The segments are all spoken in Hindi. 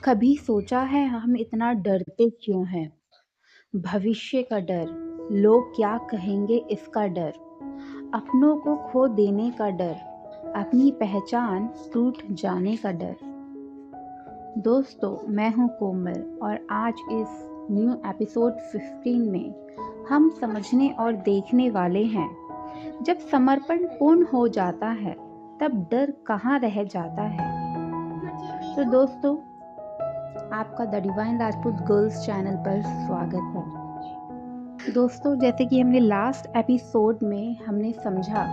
कभी सोचा है हम इतना डरते क्यों हैं? भविष्य का डर, लोग क्या कहेंगे इसका डर, अपनों को खो देने का डर, अपनी पहचान टूट जाने का डर। दोस्तों, मैं हूँ कोमल और आज इस न्यू एपिसोड 15 में हम समझने और देखने वाले हैं, जब समर्पण पूर्ण हो जाता है, तब डर कहाँ रह जाता है। तो दोस्तों, आपका the divine Rajput girls channel पर स्वागत है। दोस्तों, जैसे कि हमने लास्ट एपिसोड में हमने समझा,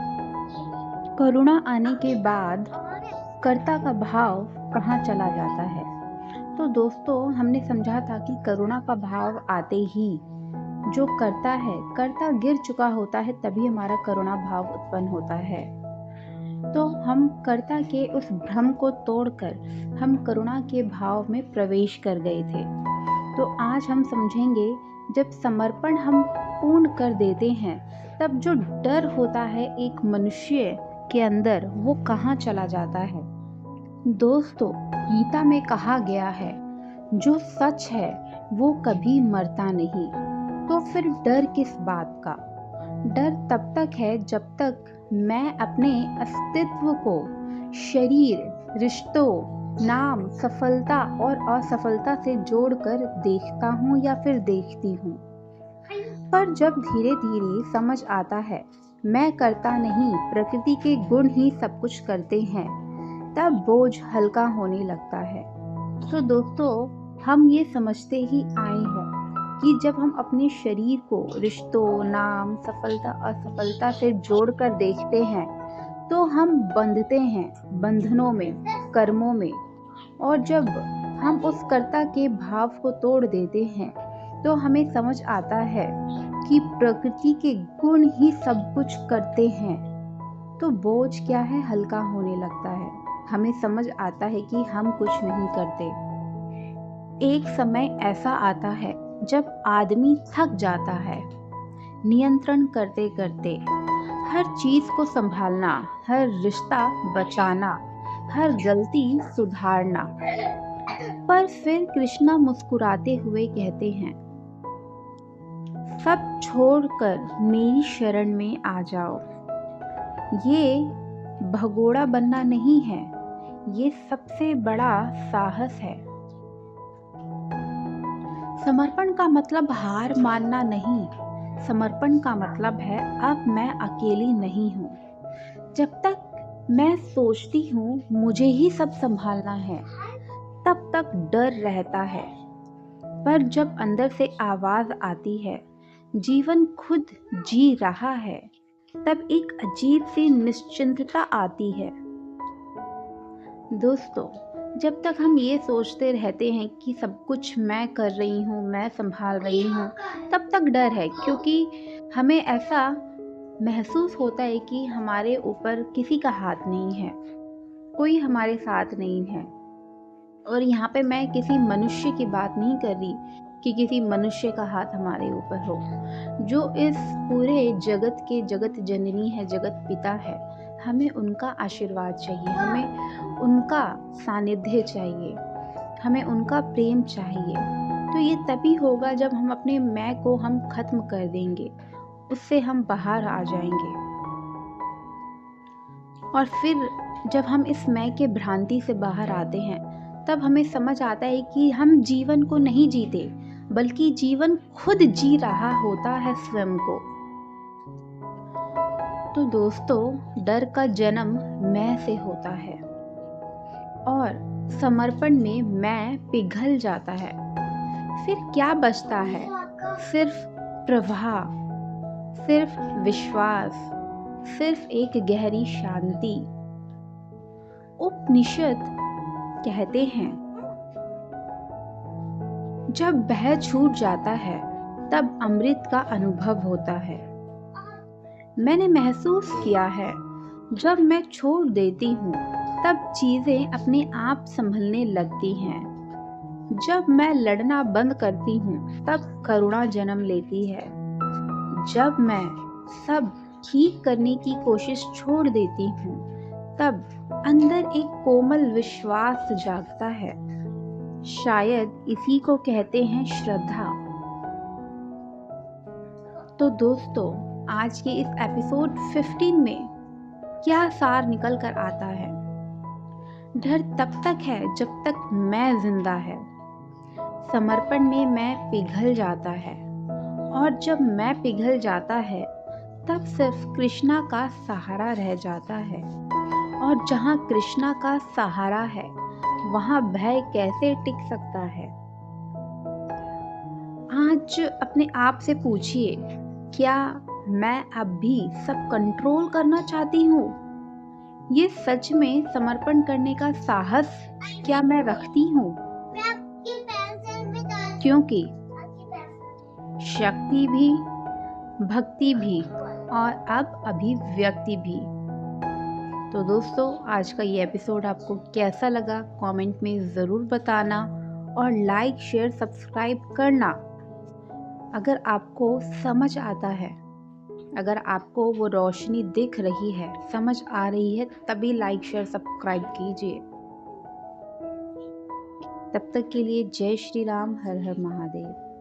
करुणा आने के बाद कर्ता का भाव कहाँ चला जाता है। तो दोस्तों, हमने समझा था कि करुणा का भाव आते ही जो कर्ता है, कर्ता गिर चुका होता है, तभी हमारा करुणा भाव उत्पन्न होता है। तो हम कर्ता के उस भ्रम को तोड़कर हम करुणा के भाव में प्रवेश कर गए थे। तो आज हम समझेंगे, जब समर्पण हम पूर्ण कर देते हैं, तब जो डर होता है एक मनुष्य के अंदर, वो कहाँ चला जाता है। दोस्तों, गीता में कहा गया है, जो सच है वो कभी मरता नहीं। तो फिर डर किस बात का? डर तब तक है जब तक मैं अपने अस्तित्व को शरीर, रिश्तों, नाम, सफलता और असफलता से जोड़कर देखता हूँ या फिर देखती हूँ। पर जब धीरे धीरे समझ आता है मैं करता नहीं, प्रकृति के गुण ही सब कुछ करते हैं, तब बोझ हल्का होने लगता है। तो दोस्तों, हम ये समझते ही आए हैं कि जब हम अपने शरीर को रिश्तों, नाम, सफलता, असफलता से जोड़कर देखते हैं, तो हम बंधते हैं बंधनों में, कर्मों में। और जब हम उस कर्ता के भाव को तोड़ देते हैं, तो हमें समझ आता है कि प्रकृति के गुण ही सब कुछ करते हैं। तो बोझ क्या है, हल्का होने लगता है। हमें समझ आता है कि हम कुछ नहीं करते। एक समय ऐसा आता है जब आदमी थक जाता है, नियंत्रण करते करते, हर चीज को संभालना, हर रिश्ता बचाना, हर गलती सुधारना। पर फिर कृष्णा मुस्कुराते हुए कहते हैं, सब छोड़कर मेरी शरण में आ जाओ। ये भगोड़ा बनना नहीं है, ये सबसे बड़ा साहस है। समर्पण का मतलब हार मानना नहीं, समर्पण का मतलब है अब मैं अकेली नहीं हूँ। जब तक मैं सोचती हूँ मुझे ही सब संभालना है, तब तक डर रहता है। पर जब अंदर से आवाज आती है, जीवन खुद जी रहा है, तब एक अजीब सी निश्चिंतता आती है। दोस्तों, जब तक हम ये सोचते रहते हैं कि सब कुछ मैं कर रही हूँ, मैं संभाल रही हूँ, तब तक डर है, क्योंकि हमें ऐसा महसूस होता है कि हमारे ऊपर किसी का हाथ नहीं है, कोई हमारे साथ नहीं है। और यहाँ पे मैं किसी मनुष्य की बात नहीं कर रही कि किसी मनुष्य का हाथ हमारे ऊपर हो। जो इस पूरे जगत के जगत जननी है, जगत पिता है, हमें उनका आशीर्वाद चाहिए, हमें उनका सानिध्य चाहिए, हमें उनका प्रेम चाहिए। तो ये तभी होगा जब हम अपने मैं को हम खत्म कर देंगे, उससे हम बाहर आ जाएंगे। और फिर जब हम इस मैं के भ्रांति से बाहर आते हैं, तब हमें समझ आता है कि हम जीवन को नहीं जीते, बल्कि जीवन खुद जी रहा होता है स्वयं को। तो दोस्तों, डर का जन्म मैं से होता है और समर्पण में मैं पिघल जाता है। फिर क्या बचता है? सिर्फ प्रवाह, सिर्फ विश्वास, सिर्फ एक गहरी शांति। उपनिषद कहते हैं, जब भय छूट जाता है तब अमृत का अनुभव होता है। मैंने महसूस किया है, जब मैं छोड़ देती हूँ तब चीजें अपने आप संभलने लगती हैं। जब मैं लड़ना बंद करती हूँ तब करुणा जन्म लेती है। जब मैं सब ठीक करने की कोशिश छोड़ देती हूँ, तब अंदर एक कोमल विश्वास जागता है। शायद इसी को कहते हैं श्रद्धा। तो दोस्तों, आज के इस एपिसोड 15 में क्या सार निकल कर आता है? डर तब तक है जब तक मैं जिंदा है। समर्पण में मैं पिघल जाता है, और जब मैं पिघल जाता है तब सिर्फ कृष्णा का सहारा रह जाता है। और जहाँ कृष्णा का सहारा है वहाँ भय कैसे टिक सकता है? आज अपने आप से पूछिए, क्या मैं अब भी सब कंट्रोल करना चाहती हूँ? ये सच में समर्पण करने का साहस क्या मैं रखती हूँ? क्योंकि शक्ति भी, भक्ति भी और अब अभिव्यक्ति भी। तो दोस्तों, आज का ये एपिसोड आपको कैसा लगा कमेंट में ज़रूर बताना, और लाइक शेयर सब्सक्राइब करना। अगर आपको समझ आता है, अगर आपको वो रोशनी दिख रही है, समझ आ रही है, तभी लाइक शेयर सब्सक्राइब कीजिए। तब तक के लिए जय श्री राम, हर हर महादेव।